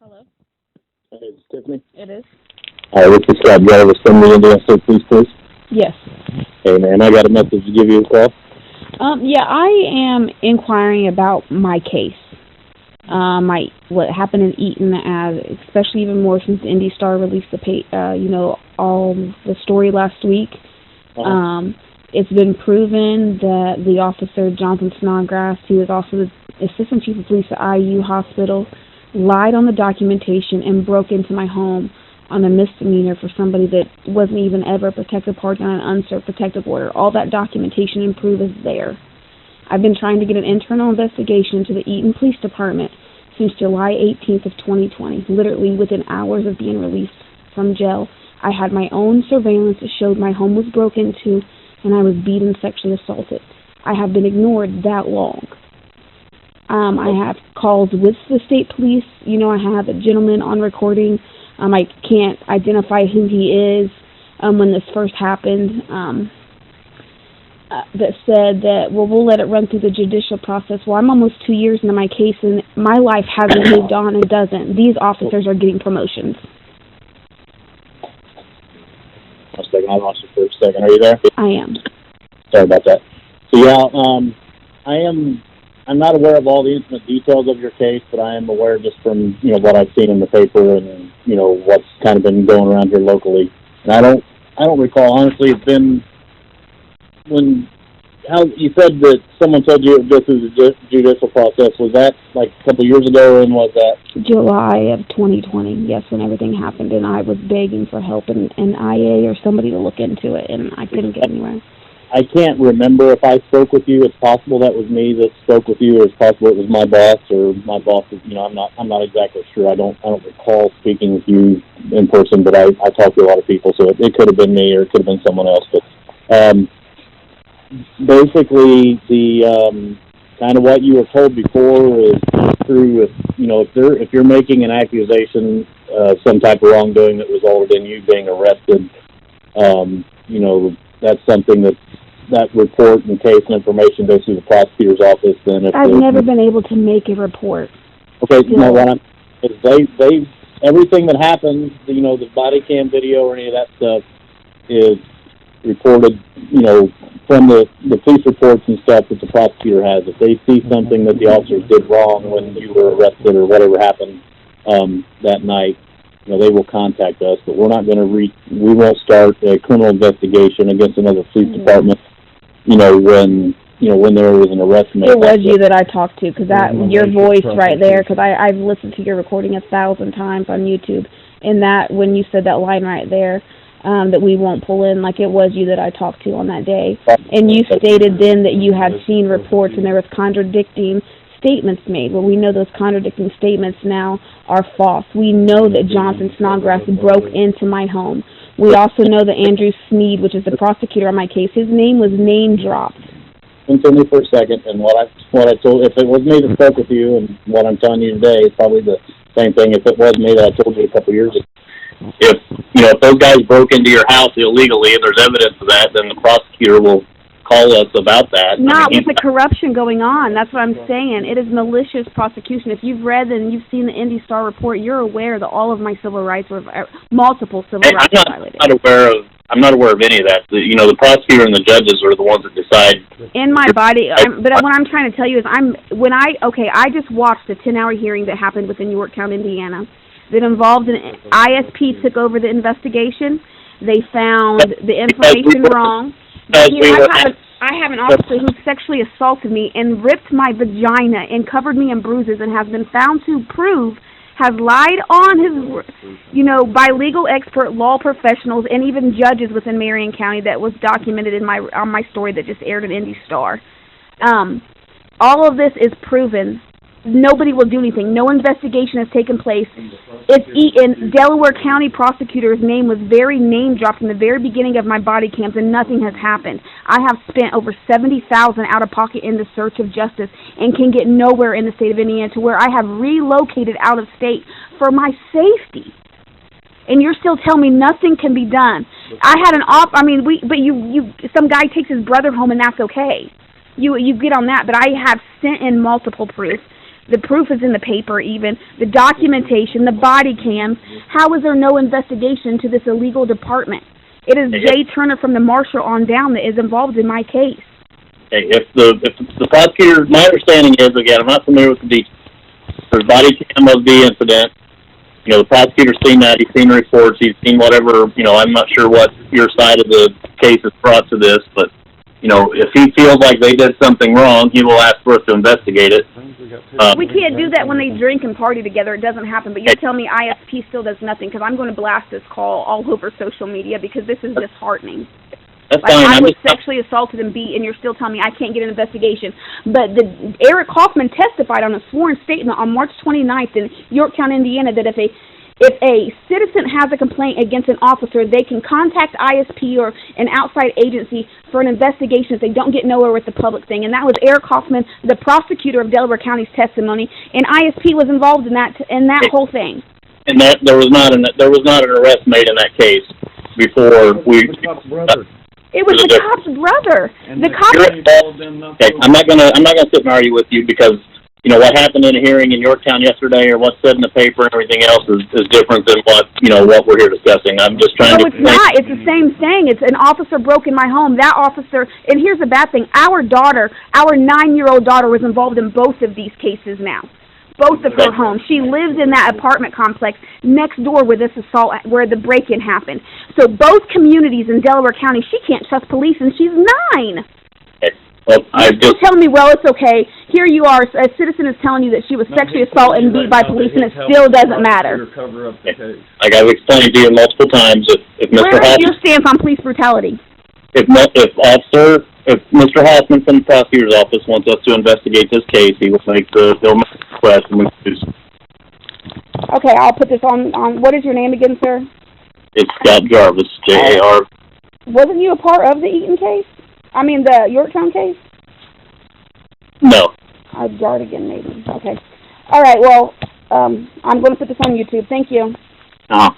Hello? Hey, is Tiffany? It is? Hi, this is Scott Jarvis from the Indiana State Police Force. Yes. Hey, man, I got a message to give you a call. Yeah, I am inquiring about my case. What happened in Eaton, especially even more since the Indy Star released all the story last week. It's been proven that the officer, Jonathan Snodgrass, who is also the Assistant Chief of Police at IU Hospital, lied on the documentation and broke into my home on a misdemeanor for somebody that wasn't even ever a protective party on an unserved protective order. All that documentation and proof is there. I've been trying to get an internal investigation into the Eaton Police Department since July 18th of 2020, literally within hours of being released from jail. I had my own surveillance that showed my home was broken into and I was beaten, sexually assaulted. I have been ignored that long. I have calls with the state police. I have a gentleman on recording. I can't identify who he is when this first happened, that said that, we'll let it run through the judicial process. Well, I'm almost 2 years into my case, and my life hasn't moved on and doesn't. These officers are getting promotions. One second, I lost you for a second. Are you there? I am. Sorry about that. So, yeah, I'm not aware of all the intimate details of your case, but I am aware just from, what I've seen in the paper and, what's kind of been going around here locally. And I don't recall, honestly, it's been how you said that someone told you it would go through the judicial process. Was that like a couple of years ago, and was that? July of 2020, yes, when everything happened, and I was begging for help and IA or somebody to look into it, and I couldn't get anywhere. I can't remember if I spoke with you. It's possible that was me that spoke with you, or it's possible it was my boss, or my boss. I'm not exactly sure. I don't recall speaking with you in person, but I talk to a lot of people, so it could have been me, or it could have been someone else. But basically, the kind of what you were told before is true. If you're making an accusation of some type of wrongdoing that resulted in you being arrested, that's something that report and case and information goes through the prosecutor's office. And I've never been able to make a report. Okay, no, they everything that happens, the body cam video or any of that stuff is reported, from the police reports and stuff that the prosecutor has. If they see something that the officers did wrong when you were arrested or whatever happened that night, they will contact us. But we're not going to we won't start a criminal investigation against another police department. When there was an arrest made. It was you that I talked to, because your voice right there, because I've listened to your recording 1,000 times on YouTube, and that when you said that line right there, that we won't pull in, like it was you that I talked to on that day. And you stated then that you had seen reports and there was contradicting statements made. Well, we know those contradicting statements now are false. We know that Jonathan Snodgrass broke into my home. We also know that Andrew Sneed, which is the prosecutor on my case, his name was name dropped. Continue for a second, and what I told, if it was me that spoke with you, and what I'm telling you today is probably the same thing. If it was me that I told you a couple of years ago, if those guys broke into your house illegally and there's evidence of that, then the prosecutor will call us about that. Not with the corruption going on. That's what I'm saying. It is malicious prosecution. If you've read and you've seen the Indy Star report, you're aware that all of my civil rights were multiple civil rights were violated. I'm not aware of any of that. The prosecutor and the judges are the ones that decide. In my body, but what I'm trying to tell you is I just watched a 10-hour hearing that happened within Yorktown, Indiana, that involved an ISP took over the investigation. They found the information wrong. But, I have an officer who sexually assaulted me and ripped my vagina and covered me in bruises and has been found to prove has lied on his, by legal expert, law professionals, and even judges within Marion County that was documented on my story that just aired in Indy Star. All of this is proven. Nobody will do anything. No investigation has taken place. It's Eaton. Delaware County prosecutor's name was very name-dropped in the very beginning of my body cams, and nothing has happened. I have spent over $70,000 out of pocket in the search of justice and can get nowhere in the state of Indiana, to where I have relocated out of state for my safety. And you're still telling me nothing can be done. I had some guy takes his brother home and that's okay. You get on that, but I have sent in multiple proofs. The proof is in the paper even. The documentation, the body cams. How is there no investigation to this illegal department? It is Jay Turner from the marshal on down that is involved in my case. Okay, if the prosecutor, my understanding is, again, I'm not familiar with the details, there's body cam of the incident. You know, the prosecutor's seen that, he's seen reports, he's seen whatever, you know, I'm not sure what your side of the case has brought to this, but, you know, if he feels like they did something wrong, he will ask for us to investigate it. We can't do that when they drink and party together. It doesn't happen. But you're telling me ISP still does nothing, because I'm going to blast this call all over social media because this is disheartening. That's like, fine. I was sexually assaulted and beat, and you're still telling me I can't get an investigation. But Eric Hoffman testified on a sworn statement on March 29th in Yorktown, Indiana, that if a citizen has a complaint against an officer, they can contact ISP or an outside agency for an investigation if they don't get nowhere with the public thing. And that was Eric Hoffman, the prosecutor of Delaware County's testimony, and ISP was involved in that whole thing. And that there was not an arrest made in that case before we. It was the cop's brother. And the cop. Okay, I'm not gonna sit and argue with you, because you know what happened in a hearing in Yorktown yesterday, or what's said in the paper and everything else is different than what we're here discussing. I'm just trying to. No, it's not. It's the same thing. It's an officer broke in my home. That officer, and here's the bad thing: our 9-year-old daughter, was involved in both of these cases now. Both of her homes. She lives in that apartment complex next door where this assault, where the break-in happened. So both communities in Delaware County, she can't trust police, and she's 9. Okay. Well, You're telling me, well, it's okay. Here you are, a citizen is telling you that she was sexually assaulted and beat by police, and it still doesn't matter. Like I've explained to you multiple times, if Mr. Where is your stance on police brutality? If Mr. Hoffman from the prosecutor's office wants us to investigate this case, he'll make the request, and we can do so. Okay, I'll put this on. What is your name again, sir? It's Scott Jarvis, Jar. Wasn't you a part of the Eaton case? I mean, the Yorktown case? No. Jardigan, maybe. Okay. All right, well, I'm going to put this on YouTube. Thank you. Uh-huh.